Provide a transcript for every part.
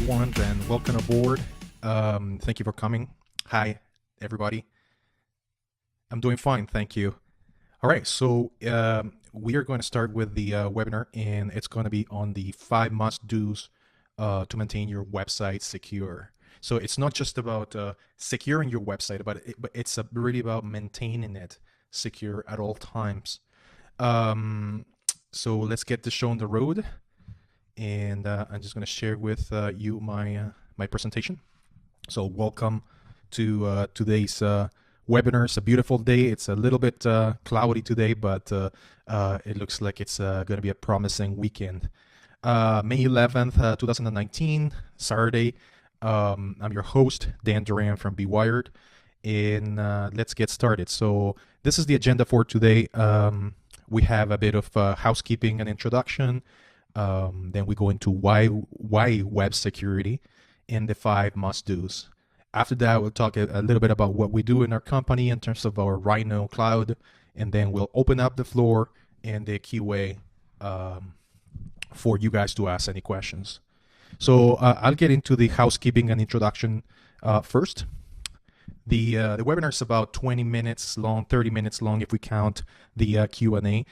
everyone, and welcome aboard. Thank you for coming. Hi, everybody. I'm doing fine, thank you. All right, so we are going to start with the webinar, and it's going to be on the 5 must-dos to maintain your website secure. So it's not just about securing your website, but it's really about maintaining it secure at all times. So let's get the show on the road, and I'm just going to share with you my presentation. So welcome to today's webinar. It's a beautiful day. It's a little bit cloudy today, but it looks like it's going to be a promising weekend. May 11th, 2019, Saturday. I'm your host, Dan Duran from Be Wired, and let's get started. So this is the agenda for today. We have a bit of housekeeping and introduction. Then we go into why web security and the 5 must-dos. After that, we'll talk a little bit about what we do in our company in terms of our Rhyno Cloud, and then we'll open up the floor and the QA for you guys to ask any questions. So I'll get into the housekeeping and introduction first. The webinar is about 20 minutes long, 30 minutes long if we count the Q&A.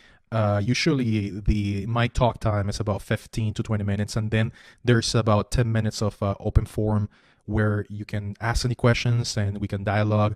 Usually my talk time is about 15 to 20 minutes, and then there's about 10 minutes of open forum where you can ask any questions and we can dialogue.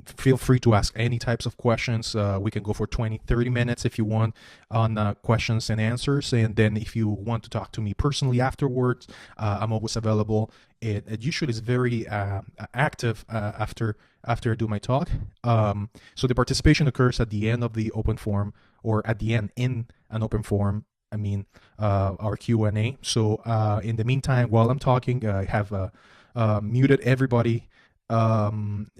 Feel free to ask any types of questions. We can go for 20, 30 minutes if you want on questions and answers. And then if you want to talk to me personally afterwards, I'm always available. It usually is very active after I do my talk. So the participation occurs at the end of the open forum, or at the end in an open forum. I mean, our Q&A. So in the meantime, while I'm talking, I have muted everybody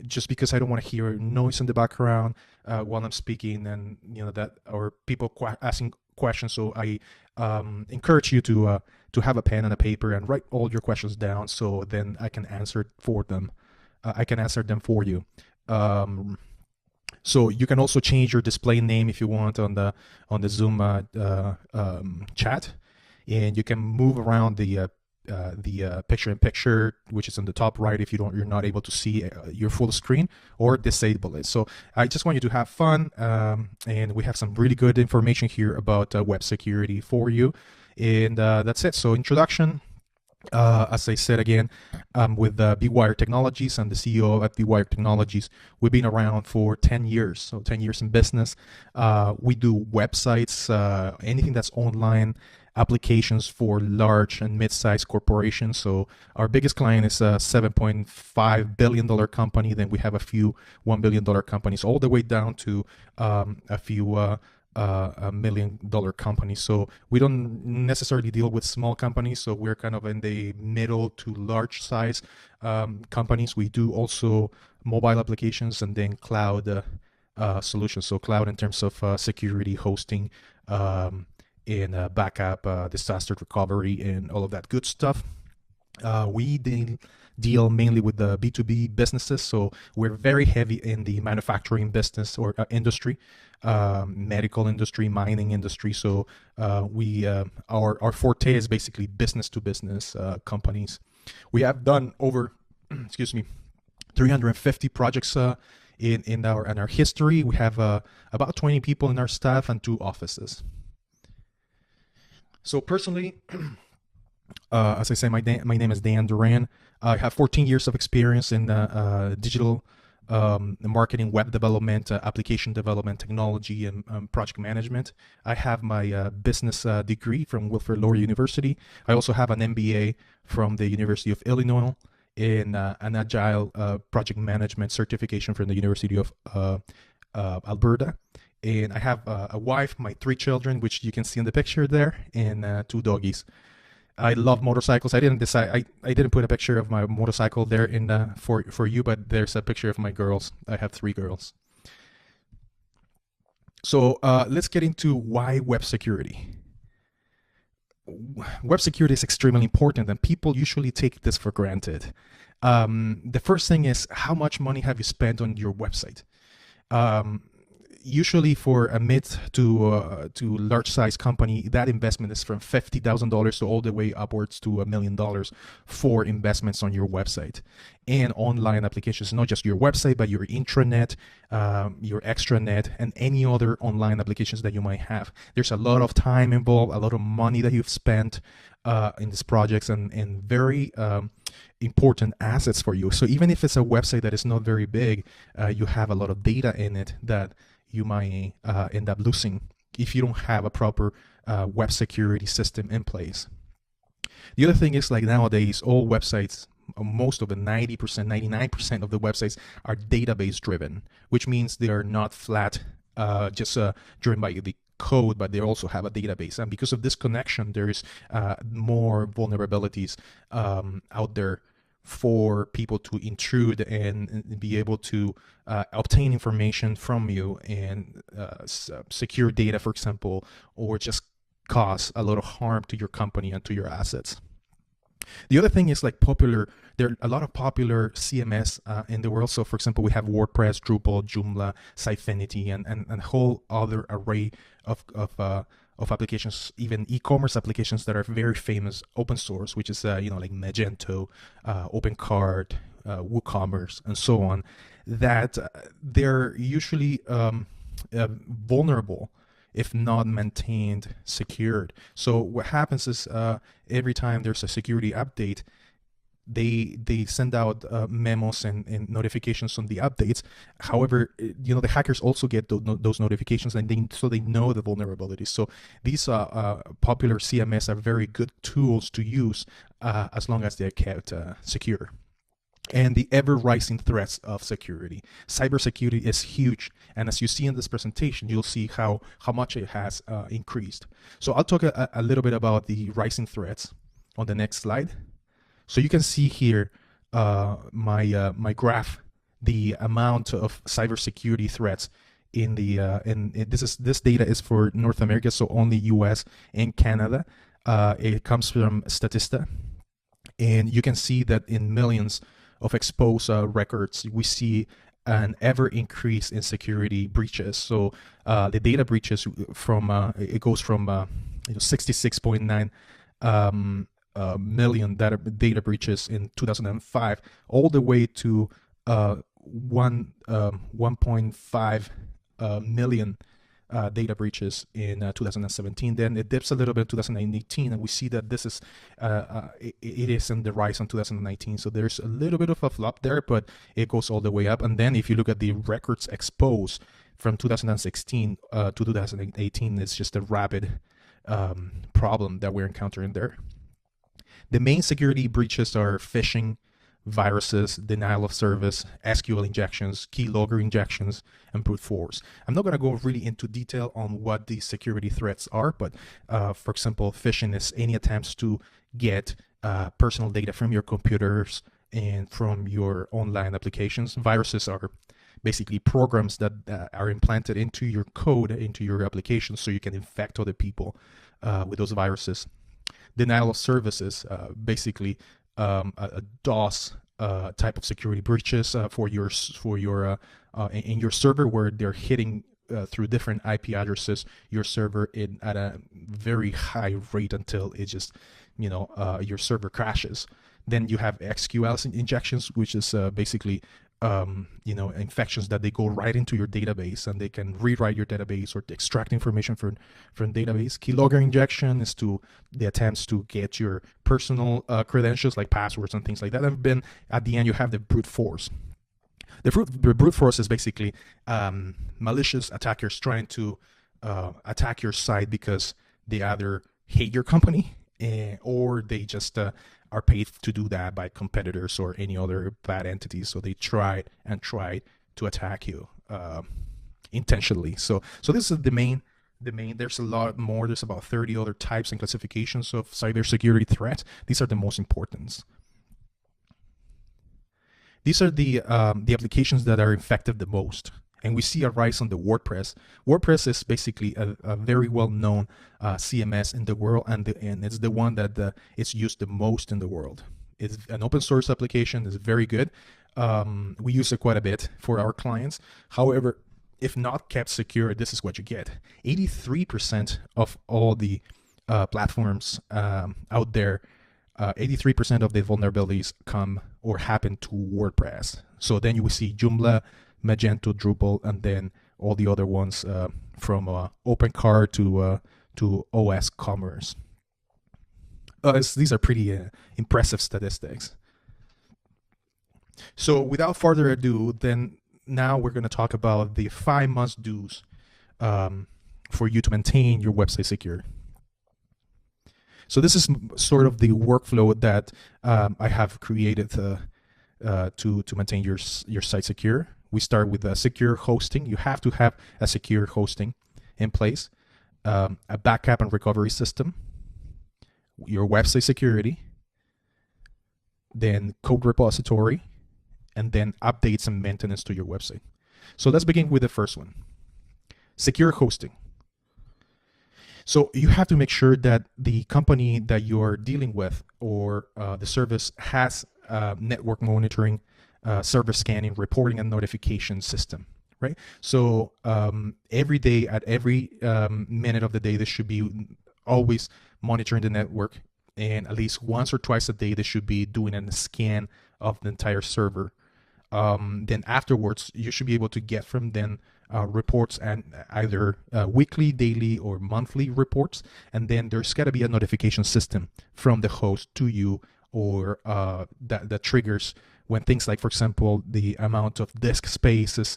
just because I don't want to hear noise in the background while I'm speaking, and that, or people asking questions. So I encourage you to have a pen and a paper and write all your questions down, so then I can answer for them. I can answer them for you. So you can also change your display name if you want on the Zoom chat, and you can move around the picture-in-picture, which is on the top right if you're not able to see your full screen, or disable it. So I just want you to have fun, and we have some really good information here about web security for you, and that's it. So introduction. As I said again, with Be Wired Technologies. I'm the CEO at Be Wired Technologies. We've been around for 10 years, so 10 years in business. We do websites, anything that's online, applications for large and mid-sized corporations. So our biggest client is a $7.5 billion company. Then we have a few $1 billion companies, all the way down to a few $1 million companies. So we don't necessarily deal with small companies. So we're kind of in the middle to large size companies. We do also mobile applications and then cloud solutions. So cloud in terms of security, hosting, and backup, disaster recovery, and all of that good stuff. We deal mainly with the B2B businesses, so we're very heavy in the manufacturing business or industry, medical industry, mining industry. So our forte is basically business to business companies. We have done over, excuse me, 350 projects in our history. We have about 20 people in our staff and 2 offices. So personally, as I say, my name is Dan Duran. I have 14 years of experience in digital marketing, web development, application development, technology, and project management. I have my business degree from Wilfrid Laurier University. I also have an MBA from the University of Illinois in an Agile project management certification from the University of Alberta. And I have a wife, my 3 children, which you can see in the picture there, and 2 doggies. I love motorcycles. I didn't decide. I didn't put a picture of my motorcycle there in for you, but there's a picture of my girls. I have 3 girls. So let's get into why web security. Web security is extremely important, and people usually take this for granted. The first thing is, how much money have you spent on your website? usually for a mid to large size company, that investment is from $50,000 to all the way upwards to $1 million for investments on your website and online applications. Not just your website, but your intranet, your extranet, and any other online applications that you might have. There's a lot of time involved, a lot of money that you've spent in these projects, and very important assets for you. So even if it's a website that is not very big, you have a lot of data in it that you might end up losing if you don't have a proper web security system in place. The other thing is, like, nowadays, all websites, most of the 90%, 99% of the websites are database driven, which means they are not flat, just driven by the code, but they also have a database. And because of this connection, there is more vulnerabilities out there for people to intrude and be able to obtain information from you and secure data, for example, or just cause a lot of harm to your company and to your assets. The other thing is, like, there are a lot of popular CMS in the world. So for example, we have WordPress, Drupal, Joomla, Sitefinity, and a whole other array of applications, even e-commerce applications that are very famous, open source, which is like Magento, OpenCart, WooCommerce, and so on, that they're usually vulnerable if not maintained secured. So what happens is, every time there's a security update, they send out memos and notifications on the updates. However, the hackers also get those notifications, and so they know the vulnerabilities. So these popular CMS are very good tools to use as long as they're kept secure. And the ever-rising threats of security. Cybersecurity is huge, and as you see in this presentation, you'll see how much it has increased. So I'll talk a little bit about the rising threats on the next slide. So you can see here my graph, the amount of cybersecurity threats in the this data is for North America, so only US and Canada. It comes from Statista, and you can see that in millions of exposed records, we see an ever increase in security breaches. So the data breaches from it goes from 66.9 million data breaches in 2005 all the way to 1.5 million data breaches in 2017. Then it dips a little bit in 2018, and we see that this is it is in the rise in 2019. So there's a little bit of a flop there, but it goes all the way up. And then if you look at the records exposed from 2016 to 2018, it's just a rapid problem that we're encountering there. The main security breaches are phishing, viruses, denial of service, SQL injections, keylogger injections, and brute force. I'm not going to go really into detail on what these security threats are, but for example, phishing is any attempts to get personal data from your computers and from your online applications. Viruses are basically programs that are implanted into your code, into your application, so you can infect other people with those viruses. Denial of services, basically a DOS type of security breaches for your in your server, where they're hitting through different IP addresses your server at a very high rate until it just your server crashes. Then you have SQL injections, which is basically infections that they go right into your database, and they can rewrite your database or extract information from database. Keylogger injection is to the attempts to get your personal credentials, like passwords and things like that. And then at the end, you have the brute force. The brute force is basically malicious attackers trying to attack your site because they either hate your company or they just are paid to do that by competitors or any other bad entities. So they tried to attack you intentionally. So this is the main. There's a lot more. There's about 30 other types and classifications of cybersecurity threats. These are the most important. These are the applications that are infected the most. And we see a rise on the WordPress. WordPress is basically a very well-known CMS in the world, and it's the one that it's used the most in the world. It's an open source application. It's very good. We use it quite a bit for our clients. However, if not kept secure, this is what you get. 83% of all the platforms out there, 83% of the vulnerabilities come or happen to WordPress. So then you will see Joomla, Magento, Drupal, and then all the other ones from OpenCart to OS Commerce. These are pretty impressive statistics. So without further ado, then now we're going to talk about the 5 must-dos for you to maintain your website secure. So this is sort of the workflow that I have created to maintain your site secure. We start with a secure hosting. You have to have a secure hosting in place, a backup and recovery system, your website security, then code repository, and then updates and maintenance to your website. So let's begin with the first one, secure hosting. So you have to make sure that the company that you're dealing with or the service has network monitoring, server scanning, reporting, and notification system, right? So every day, at every minute of the day, they should be always monitoring the network, and at least once or twice a day, they should be doing a scan of the entire server. Then afterwards, you should be able to get from them reports, and either weekly, daily, or monthly reports. And then there's got to be a notification system from the host to you, or that triggers when things like, for example, the amount of disk space is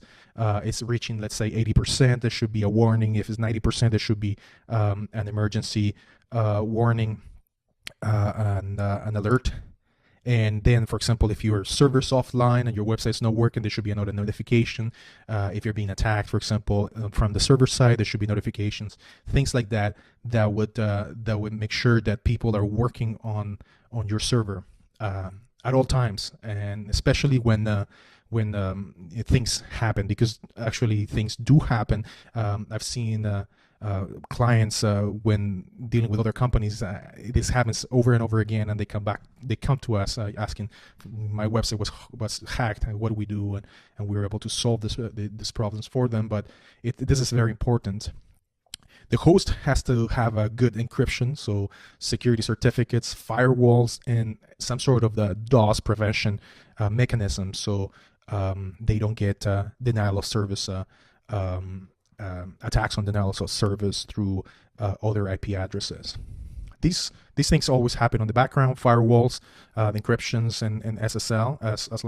reaching, let's say, 80%. There should be a warning. If it's 90%, there should be an emergency warning, and an alert. And then, for example, if your server's offline and your website's not working, there should be another notification. If you're being attacked, for example, from the server side, there should be notifications. Things like that would make sure that people are working on your server at all times, and especially when things happen, because actually things do happen. I've seen clients when dealing with other companies, this happens over and over again, and they come to us asking, my website was hacked, and what do we do? And we were able to solve these problems for them. But this is very important. The host has to have a good encryption, so security certificates, firewalls, and some sort of the DOS prevention mechanism, so they don't get denial of service attacks on denial of service through other IP addresses. These things always happen on the background, firewalls, encryptions, and SSL,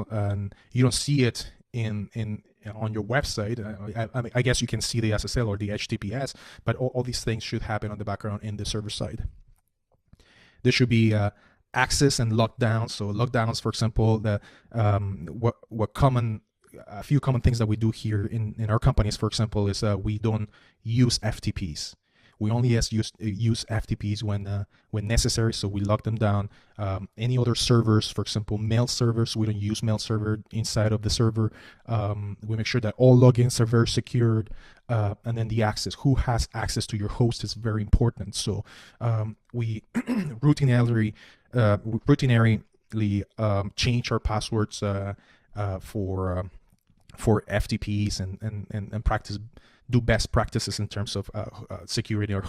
and you don't see it on your website. I guess you can see the SSL or the HTTPS, but all these things should happen on the background in the server side. There should be access and lockdowns. So lockdowns, for example, a few common things that we do here in our companies, for example, is we don't use FTPs. We only use FTPs when necessary, so we lock them down. Any other servers, for example, mail servers, we don't use mail server inside of the server. We make sure that all logins are very secured, and then the access. Who has access to your host is very important. So we routinely change our passwords for FTPs and do best practices in terms of security our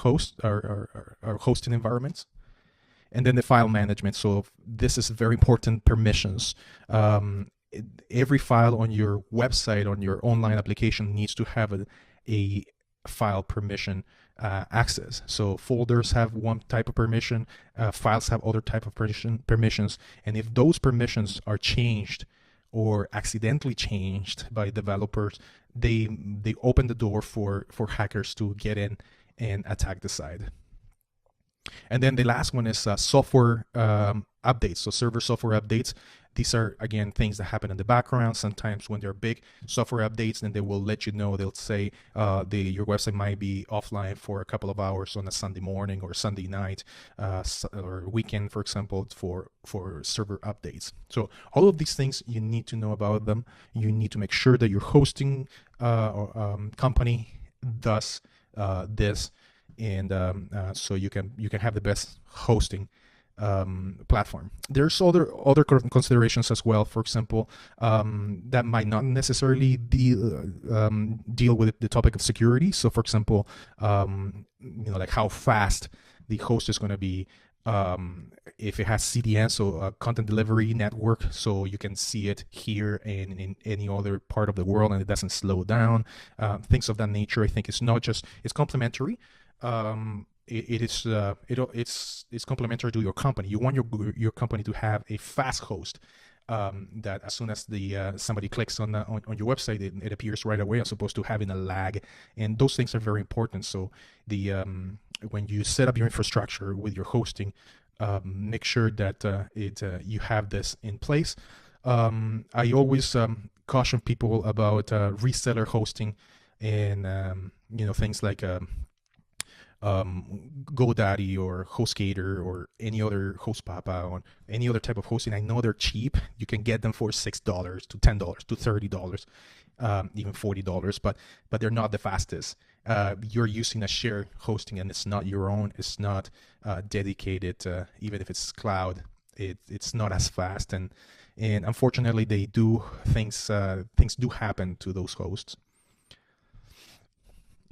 hosting environments. And then the file management. So this is very important, permissions. Every file on your website, on your online application, needs to have a file permission access. So folders have one type of permission, files have other type of permissions, and if those permissions are changed or accidentally changed by developers, they open the door for hackers to get in and attack the site. And then the last one is software updates. So server software updates. These are, again, things that happen in the background. Sometimes when they're big software updates, then they will let you know. They'll say your website might be offline for a couple of hours on a Sunday morning or Sunday night or weekend, for example, for server updates. So all of these things, you need to know about them. You need to make sure that your hosting company does this, and so you can have the best hosting platform. There's other considerations as well. For example, that might not necessarily deal with the topic of security. So, for example, like how fast the host is going to be. If it has CDN, so a content delivery network, so you can see it here and in any other part of the world, and it doesn't slow down. Things of that nature. I think it's not just it's complementary. It's complementary to your company. You want your company to have a fast host that as soon as the somebody clicks on your website, it appears right away, as opposed to having a lag. And those things are very important. So the when you set up your infrastructure with your hosting, make sure that you have this in place. I always caution people about reseller hosting and things like GoDaddy or HostGator or any other HostPapa or any other type of hosting. I know they're cheap. You can get them for $6 to $10 to $30, even $40, but they're not the fastest. You're using a shared hosting, and it's not your own. It's not dedicated. Even if it's cloud, it's not as fast. And unfortunately, they do things do happen to those hosts.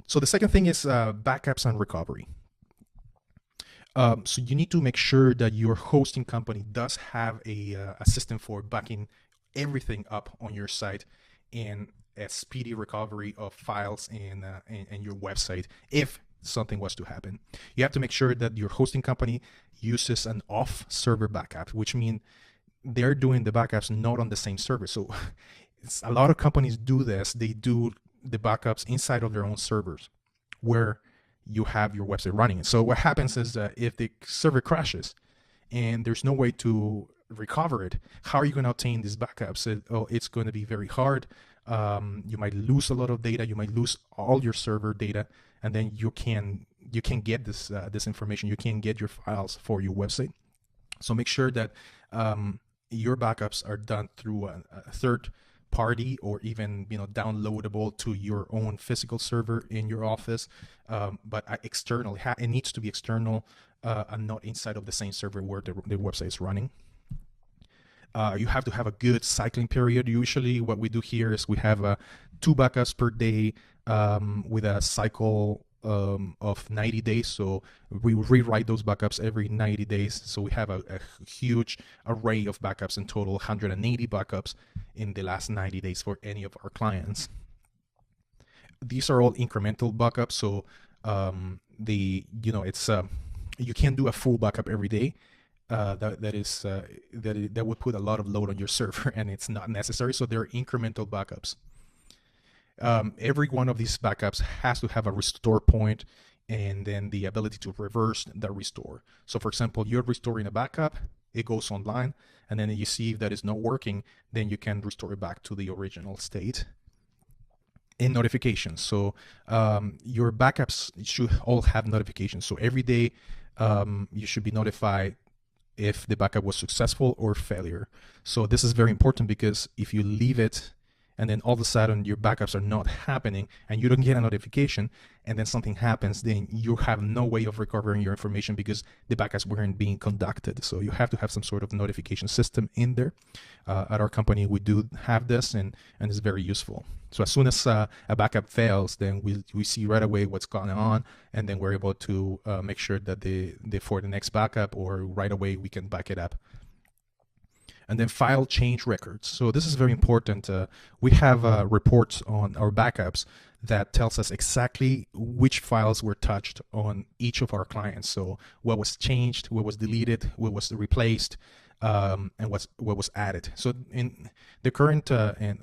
So the second thing is backups and recovery. So you need to make sure that your hosting company does have a system for backing everything up on your site and a speedy recovery of files and your website if something was to happen. You have to make sure that your hosting company uses an off-server backup, which means they're doing the backups not on the same server. So a lot of companies do this. They do the backups inside of their own servers where you have your website running. So what happens is that if the server crashes and there's no way to recover it, how are you going to obtain these backups? It's going to be very hard. You might lose a lot of data. You might lose all your server data, and then you can get this information. You can't get your files for your website. So make sure that your backups are done through a third party, or even downloadable to your own physical server in your office, but external. It needs to be external and not inside of the same server where the website is running. You have to have a good cycling period. Usually what we do here is we have 2 backups per day with a cycle of 90 days. So we rewrite those backups every 90 days. So we have a huge array of backups, in total 180 backups in the last 90 days for any of our clients. These are all incremental backups. So it's you can't do a full backup every day. That would put a lot of load on your server, and it's not necessary. So they're incremental backups. Every one of these backups has to have a restore point and then the ability to reverse the restore. So for example, you're restoring a backup, it goes online, and then you see if that is not working, then you can restore it back to the original state. And notifications. So your backups should all have notifications. So every day you should be notified if the backup was successful or failure. So this is very important, because if you leave it and then all of a sudden your backups are not happening and you don't get a notification, and then something happens, then you have no way of recovering your information because the backups weren't being conducted. So you have to have some sort of notification system in there. At our company, we do have this, and it's very useful. So as soon as a backup fails, then we see right away what's going on, and then we're able to make sure that for the next backup, or right away, we can back it up. And then file change records. So this is very important. We have reports on our backups that tells us exactly which files were touched on each of our clients. So what was changed, what was deleted, what was replaced, and what was added. So in the current and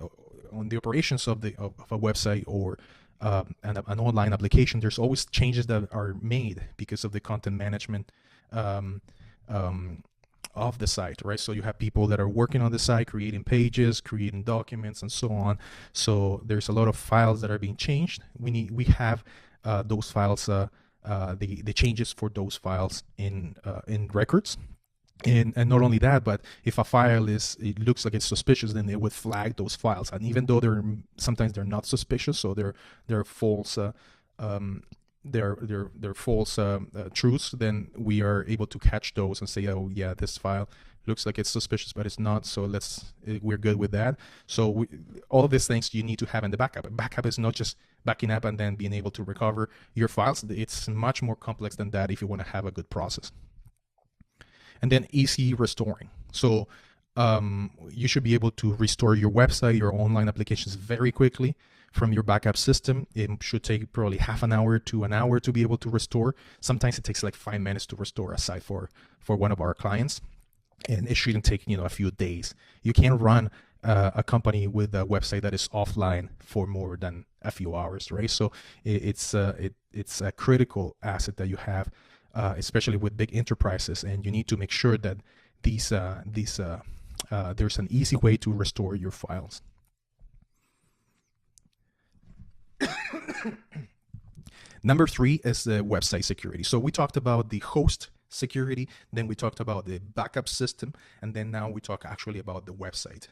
on the operations of a website or an online application, there's always changes that are made because of the content management of the site, right? So you have people that are working on the site, creating pages, creating documents, and so on. So there's a lot of files that are being changed. We have those files, the changes for those files in records. And not only that, but if a file it looks like it's suspicious, then it would flag those files. And even though sometimes they're not suspicious, so they're false they're false truths, then we are able to catch those and say, oh yeah, this file looks like it's suspicious, but it's not. So we're good with that. So all of these things you need to have in the backup. Backup is not just backing up and then being able to recover your files. It's much more complex than that if you want to have a good process. And then easy restoring. So you should be able to restore your website, your online applications very quickly from your backup system. It should take probably half an hour to an hour to be able to restore. Sometimes it takes like 5 minutes to restore a site for one of our clients, and it shouldn't take a few days. You can't run a company with a website that is offline for more than a few hours, right? So it's a critical asset that you have, especially with big enterprises, and you need to make sure that there's an easy way to restore your files. Number 3 is the website security. So we talked about the host security, then we talked about the backup system, and then now we talk actually about the website.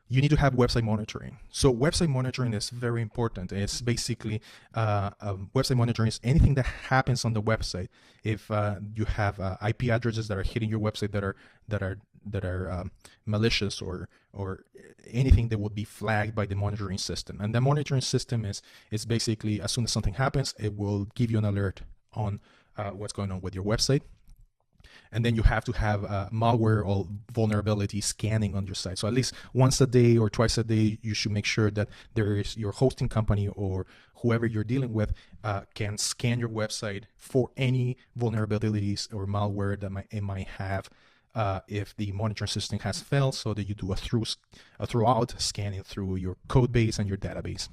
You need to have website monitoring. So website monitoring is very important. It's basically website monitoring is anything that happens on the website. If you have IP addresses that are hitting your website that are malicious or anything that would be flagged by the monitoring system. And the monitoring system is basically, as soon as something happens, it will give you an alert on what's going on with your website. And then you have to have malware or vulnerability scanning on your site. So at least once a day or twice a day, you should make sure that there is your hosting company or whoever you're dealing with can scan your website for any vulnerabilities or malware that it might have. If the monitoring system has failed, so that you do a throughout scanning through your code base and your database.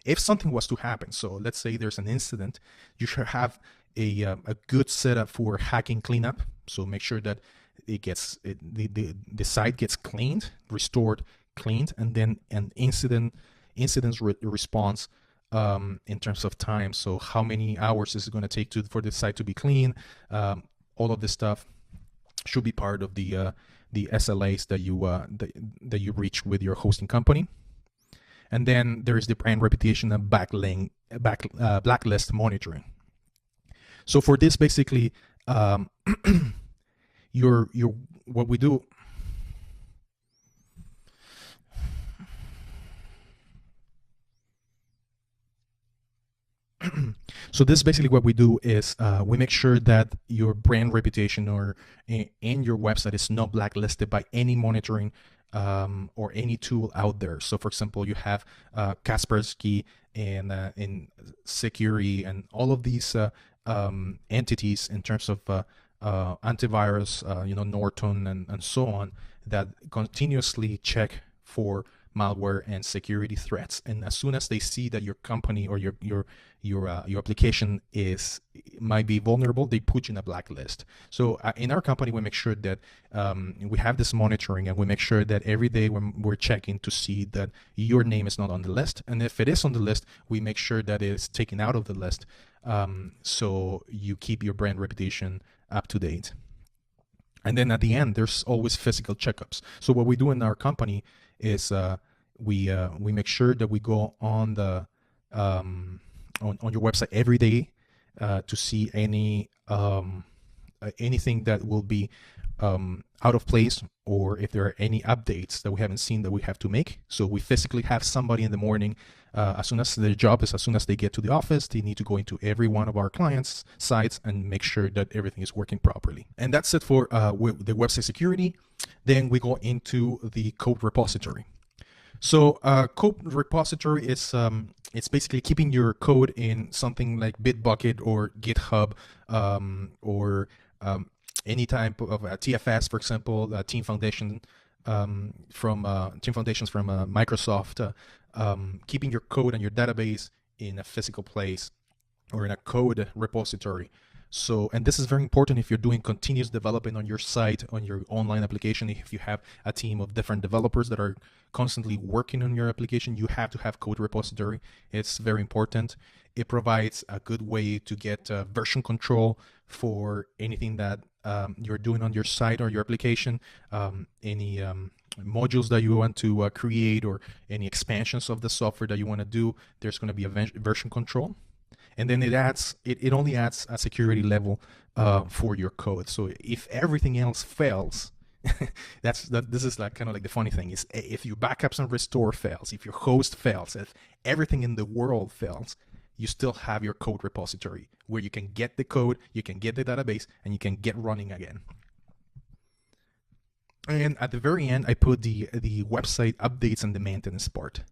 If something was to happen, so let's say there's an incident, you should have a good setup for hacking cleanup. So make sure that the site gets cleaned, restored, cleaned, and then an incident response in terms of time. So how many hours is it going to take for the site to be clean? All of this stuff should be part of the SLAs that you reach with your hosting company. And then there is the brand reputation and blacklist monitoring. So for this, basically, what we do. So this basically what we do is we make sure that your brand reputation or in your website is not blacklisted by any monitoring or any tool out there. So for example, you have Kaspersky and in security and all of these entities in terms of antivirus, Norton and so on, that continuously check for malware and security threats. And as soon as they see that your company or your application might be vulnerable, they put you in a blacklist. So in our company, we make sure that we have this monitoring, and we make sure that every day when we're checking to see that your name is not on the list. And if it is on the list, we make sure that it's taken out of the list, so you keep your brand reputation up to date. And then at the end, there's always physical checkups. So what we do in our company is we make sure that we go on the on your website every day to see any anything that will be out of place, or if there are any updates that we haven't seen that we have to make. So we physically have somebody in the morning, as soon as their job is, as soon as they get to the office, they need to go into every one of our clients' sites and make sure that everything is working properly. And that's it for the website security. Then we go into the code repository. So code repository is it's basically keeping your code in something like Bitbucket or GitHub, or any type of TFS, for example, Team Foundation from Microsoft. Keeping your code and your database in a physical place or in a code repository. So, and this is very important if you're doing continuous development on your site, on your online application. If you have a team of different developers that are constantly working on your application, you have to have code repository. It's very important. It provides a good way to get version control for anything that you're doing on your site or your application, any modules that you want to create, or any expansions of the software that you want to do, there's going to be a version control. And then it only adds a security level for your code. So if everything else fails, this is like kind of like the funny thing is, if your backups and restore fails, if your host fails, if everything in the world fails, you still have your code repository where you can get the code, you can get the database, and you can get running again. And at the very end, I put the website updates and the maintenance part.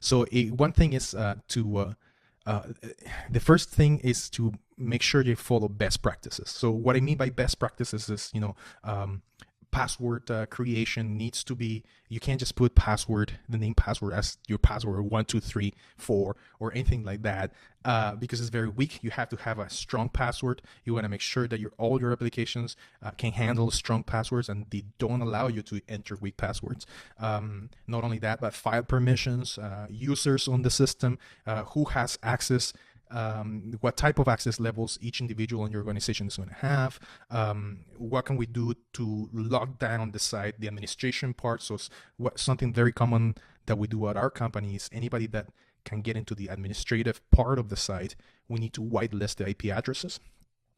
So one thing is the first thing is to make sure you follow best practices. So what I mean by best practices is, password creation needs to be, you can't just put the name password as your password 1234 or anything like that, because it's very weak. You have to have a strong password. You want to make sure that all your applications can handle strong passwords, and they don't allow you to enter weak passwords. Not only that, but file permissions, users on the system, who has access, what type of access levels each individual in your organization is going to have, what can we do to lock down the site, the administration part. So something very common that we do at our company is anybody that can get into the administrative part of the site, we need to whitelist the IP addresses.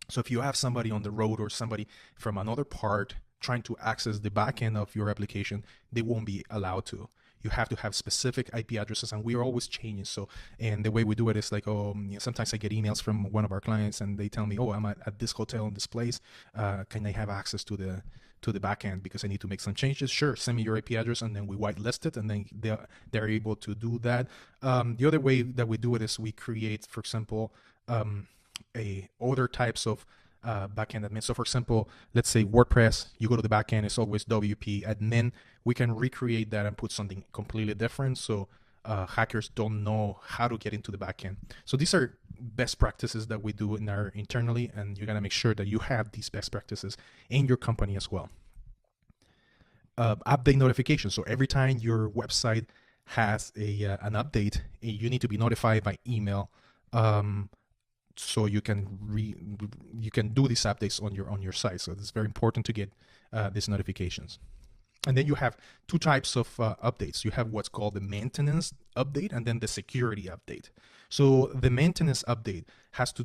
So if you have somebody on the road or somebody from another part trying to access the backend of your application, they won't be allowed to. You have to have specific IP addresses, and we are always changing. So, and the way we do it is like, sometimes I get emails from one of our clients, and they tell me, I'm at this hotel in this place. Can I have access to the backend because I need to make some changes? Sure, send me your IP address, and then we whitelist it, and then they're able to do that. The other way that we do it is we create, for example, other types of backend admin. So for example, let's say WordPress, you go to the backend, it's always WP admin. We can recreate that and put something completely different, so hackers don't know how to get into the backend. So these are best practices that we do internally, and you gotta make sure that you have these best practices in your company as well. Update notifications. So every time your website has an update, you need to be notified by email. So you can do these updates on your site. So it's very important to get these notifications. And then you have two types of updates. You have what's called the maintenance update, and then the security update. So the maintenance update has to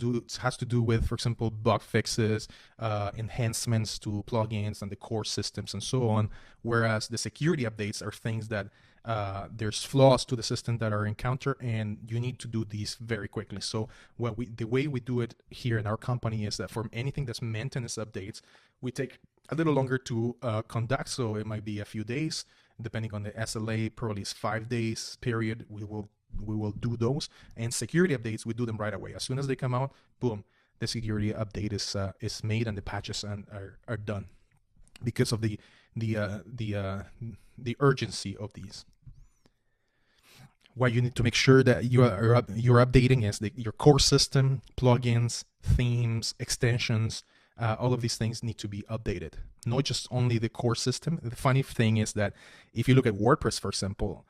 do with, for example, bug fixes, enhancements to plugins and the core systems, and so on. Whereas the security updates are things that there's flaws to the system that are encountered, and you need to do these very quickly. So the way we do it here in our company is that for anything that's maintenance updates, we take a little longer to conduct. So it might be a few days, depending on the SLA. Probably is 5 days period. We will do those. And security updates, we do them right away. As soon as they come out, boom, the security update is made, and the patches are done because of the urgency of these. What you need to make sure that you're updating is your core system, plugins, themes, extensions. All of these things need to be updated, not just only the core system. The funny thing is that if you look at WordPress, for example,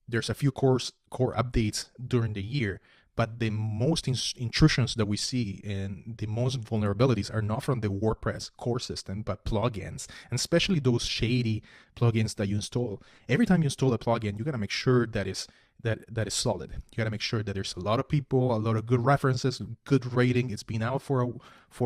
there's a few core updates during the year, but the most intrusions that we see and the most vulnerabilities are not from the WordPress core system, but plugins, and especially those shady plugins that you install. Every time you install a plugin, you got to make sure that is solid. You got to make sure that there's a lot of people, a lot of good references, good rating. It's been out for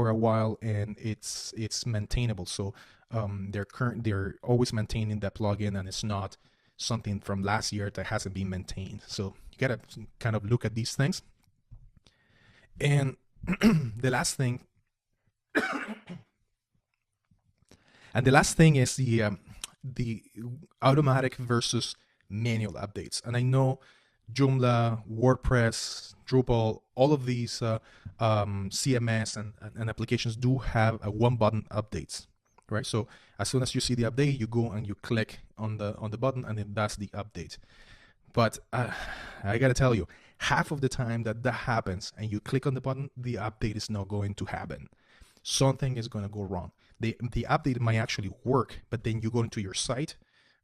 a while, and it's maintainable. So they're always maintaining that plugin, and it's not something from last year that hasn't been maintained. So you got to kind of look at these things. And the last thing is the automatic versus manual updates. And I know Joomla, WordPress, Drupal, all of these CMS and applications do have a one-button updates, right? So as soon as you see the update, you go and you click on the button, and then that's the update. But I gotta tell you, half of the time that happens and you click on the button, the update is not going to happen. Something is going to go wrong. The update might actually work, but then you go into your site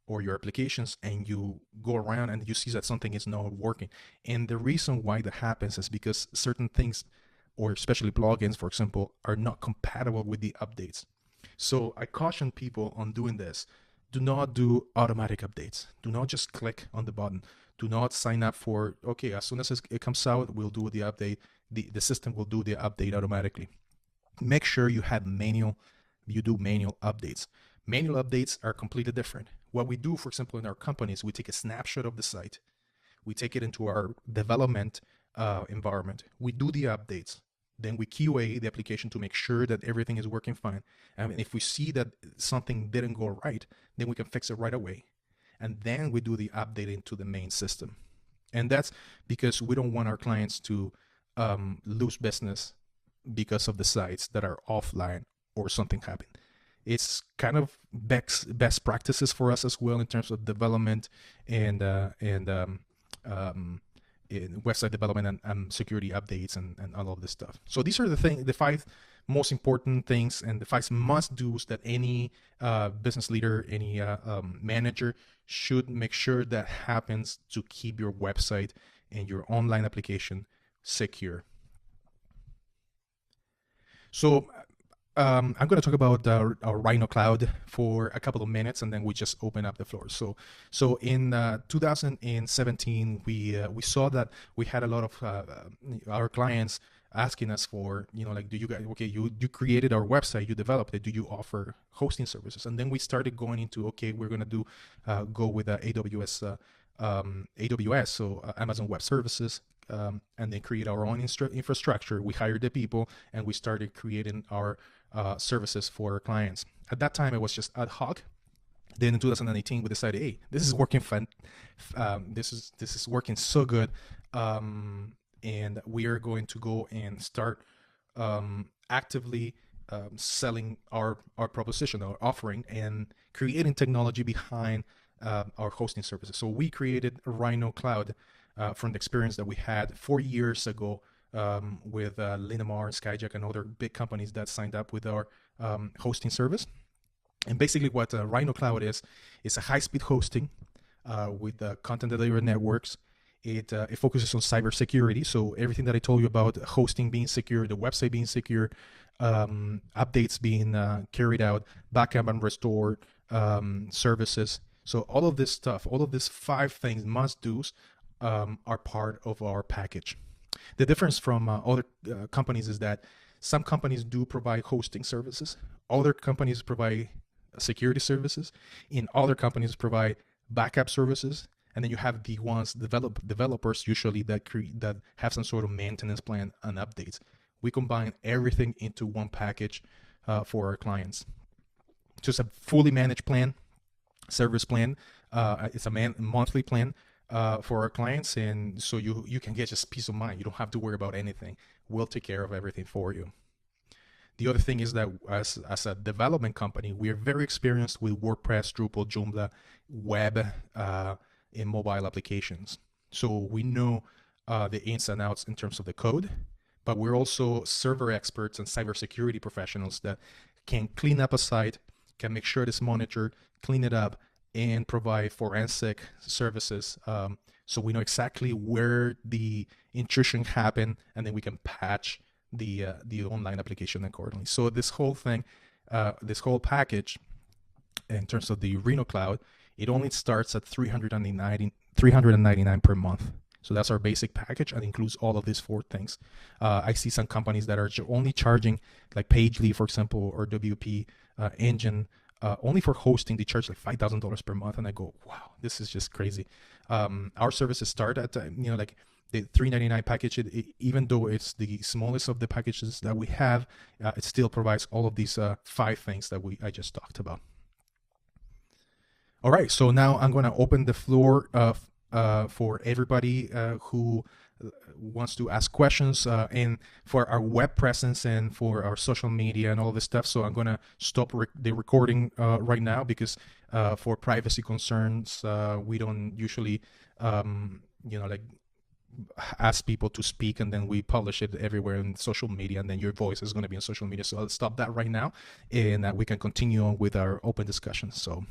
or your applications and you go around and you see that something is not working. And the reason why that happens is because certain things, or especially plugins, for example, are not compatible with the updates. So I caution people on doing this. do not do automatic updates. Do not just click on the button. Do not sign up for, okay, as soon as it comes out, we'll do the update. The system will do the update automatically. Make sure you do manual updates. Manual updates are completely different. What we do, for example, in our companies, we take a snapshot of the site. We take it into our development environment. We do the updates. Then we QA the application to make sure that everything is working fine. And if we see that something didn't go right, then we can fix it right away. And then we do the update into the main system. And that's because we don't want our clients to lose business because of the sites that are offline or something happened. It's kind of best practices for us as well in terms of development and in website development and security updates and all of this stuff. So these are the 5 most important things and the 5 must-dos that any business leader, any manager should make sure that happens to keep your website and your online application secure. So I'm going to talk about our Rhyno Cloud for a couple of minutes, and then we just open up the floor. So in 2017, we saw that we had a lot of our clients asking us for, like, do you guys, okay, you created our website, you developed it, do you offer hosting services? And then we started going into, okay, we're going to go with AWS, so Amazon Web Services. And then create our own infrastructure. We hired the people and we started creating our services for our clients. At that time, it was just ad hoc. Then in 2018, we decided, hey, this is working fun. This is working so good, and we are going to go and start actively selling our proposition, our offering, and creating technology behind our hosting services. So we created Rhyno Cloud from the experience that we had 4 years ago with Linamar, Skyjack, and other big companies that signed up with our hosting service. And basically what Rhyno Cloud is a high-speed hosting with content delivery networks. It focuses on cybersecurity. So everything that I told you about hosting being secure, the website being secure, updates being carried out, backup and restored services. So all of this stuff, all of these 5 things, must-dos, are part of our package. The difference from other companies is that some companies do provide hosting services, other companies provide security services, and other companies provide backup services, and then you have the ones developers usually that have some sort of maintenance plan and updates. We combine everything into one package for our clients. Just a fully managed plan, service plan. It's a monthly plan for our clients, and so you can get just peace of mind. You don't have to worry about anything. We'll take care of everything for you. The other thing is that as a development company, we are very experienced with WordPress, Drupal, Joomla, web, and mobile applications. So we know the ins and outs in terms of the code, but we're also server experts and cybersecurity professionals that can clean up a site, can make sure it's monitored, clean it up, and provide forensic services. So we know exactly where the intrusion happened, and then we can patch the online application accordingly. So this whole thing, this whole package, in terms of the Rhyno Cloud, it only starts at $399 per month. So that's our basic package, and includes all of these 4 things. I see some companies that are only charging, like Pagely, for example, or WP Engine, only for hosting. They charge like $5,000 per month, and I go, wow, this is just crazy. Our services start at like the $399 package. Even though it's the smallest of the packages that we have, it still provides all of these 5 things that I just talked about. All right, so now I'm going to open the floor for everybody who wants to ask questions, and for our web presence and for our social media and all this stuff. So I'm going to stop the recording right now, because for privacy concerns, we don't usually like ask people to speak and then we publish it everywhere in social media, and then your voice is going to be on social media. So I'll stop that right now, and we can continue on with our open discussion. So